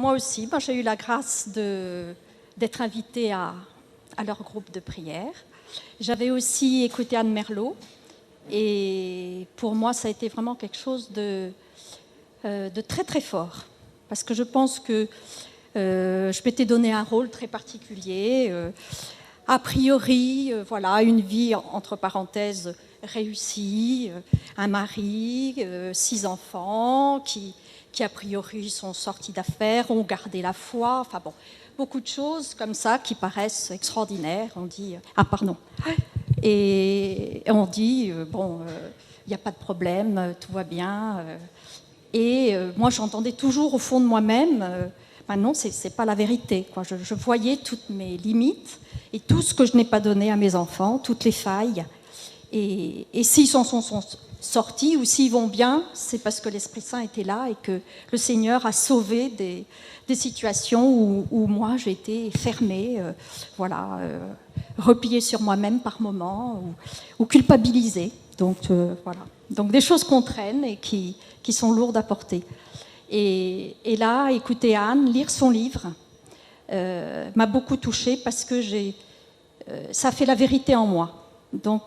moi aussi, j'ai eu la grâce d'être invitée à leur groupe de prière. J'avais aussi écouté Anne Merlot, et pour moi, ça a été vraiment quelque chose de très très fort, parce que je pense que je m'étais donné un rôle très particulier. A priori, voilà, une vie entre parenthèses réussie, un mari, 6 enfants qui a priori sont sortis d'affaires, ont gardé la foi, enfin bon, beaucoup de choses comme ça qui paraissent extraordinaires. On dit et on dit bon, il n'y a pas de problème, tout va bien. Et moi, j'entendais toujours au fond de moi-même, non, c'est pas la vérité, quoi. Je voyais toutes mes limites et tout ce que je n'ai pas donné à mes enfants, toutes les failles. Et s'ils s'en sont sortis ou s'ils vont bien, c'est parce que l'Esprit Saint était là et que le Seigneur a sauvé des situations où moi j'ai été fermée, repliée sur moi-même par moments ou culpabilisée. Donc voilà. Donc des choses qu'on traîne et qui sont lourdes à porter. Et là, écouter Anne, lire son livre, m'a beaucoup touchée parce que ça fait la vérité en moi. Donc,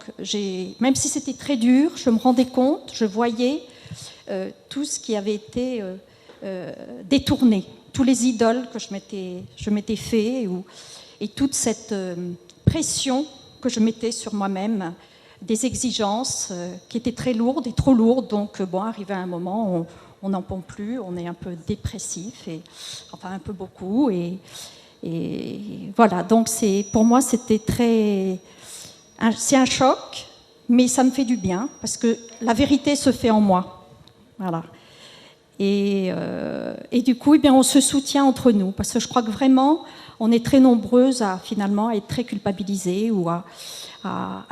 même si c'était très dur, je me rendais compte, je voyais tout ce qui avait été détourné, tous les idoles que je m'étais fait, et toute cette pression que je mettais sur moi-même, des exigences qui étaient très lourdes et trop lourdes. Donc, arrivé à un moment, on n'en peut plus, on est un peu dépressif, enfin un peu beaucoup. Et voilà, donc pour moi, c'était c'est un choc, mais ça me fait du bien, parce que la vérité se fait en moi. Voilà. Et du coup, on se soutient entre nous, parce que je crois que vraiment, on est très nombreuses à finalement être très culpabilisées ou à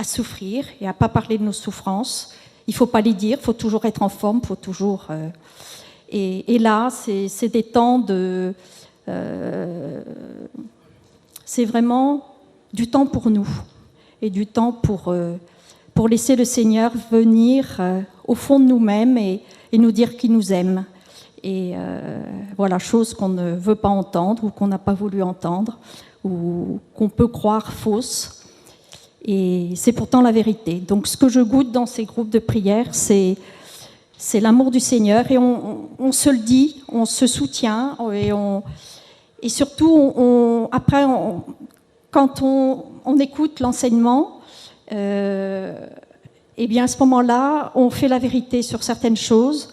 souffrir et à ne pas parler de nos souffrances. Il ne faut pas les dire, il faut toujours être en forme, il faut toujours... Et là, c'est des temps de... c'est vraiment du temps pour nous et du temps pour laisser le Seigneur venir au fond de nous-mêmes et nous dire qu'il nous aime. Et voilà, chose qu'on ne veut pas entendre ou qu'on n'a pas voulu entendre ou qu'on peut croire fausse. Et c'est pourtant la vérité. Donc ce que je goûte dans ces groupes de prière, c'est l'amour du Seigneur, et on se le dit, on se soutient, et surtout, après, quand on écoute l'enseignement, à ce moment-là, on fait la vérité sur certaines choses,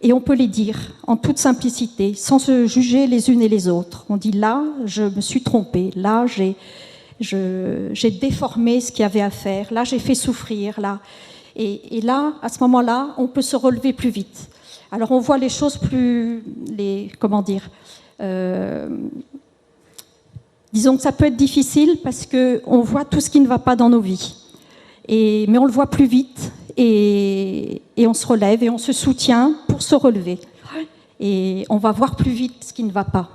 et on peut les dire en toute simplicité, sans se juger les unes et les autres. On dit là, je me suis trompée, là, j'ai déformé ce qu'il y avait à faire, là, j'ai fait souffrir, là. Et là, à ce moment-là, on peut se relever plus vite. Alors, on voit les choses disons que ça peut être difficile parce qu'on voit tout ce qui ne va pas dans nos vies. Mais on le voit plus vite et on se relève et on se soutient pour se relever. Et on va voir plus vite ce qui ne va pas.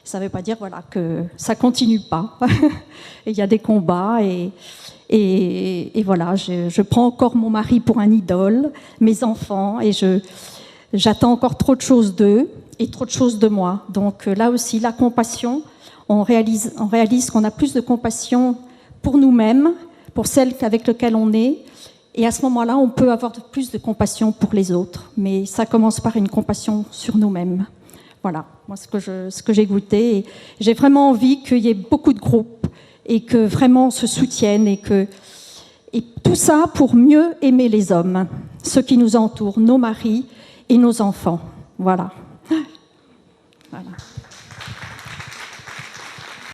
Ça ne veut pas dire que ça ne continue pas. Il y a des combats et voilà, je prends encore mon mari pour un idole, mes enfants, et j'attends encore trop de choses d'eux et trop de choses de moi. Donc là aussi, la compassion, on réalise qu'on a plus de compassion pour nous-mêmes, pour celles avec lesquelles on est, et à ce moment-là, on peut avoir plus de compassion pour les autres. Mais ça commence par une compassion sur nous-mêmes. Voilà, moi ce que j'ai goûté. Et j'ai vraiment envie qu'il y ait beaucoup de groupes et que vraiment on se soutienne et tout ça pour mieux aimer les hommes, ceux qui nous entourent, nos maris et nos enfants. Voilà.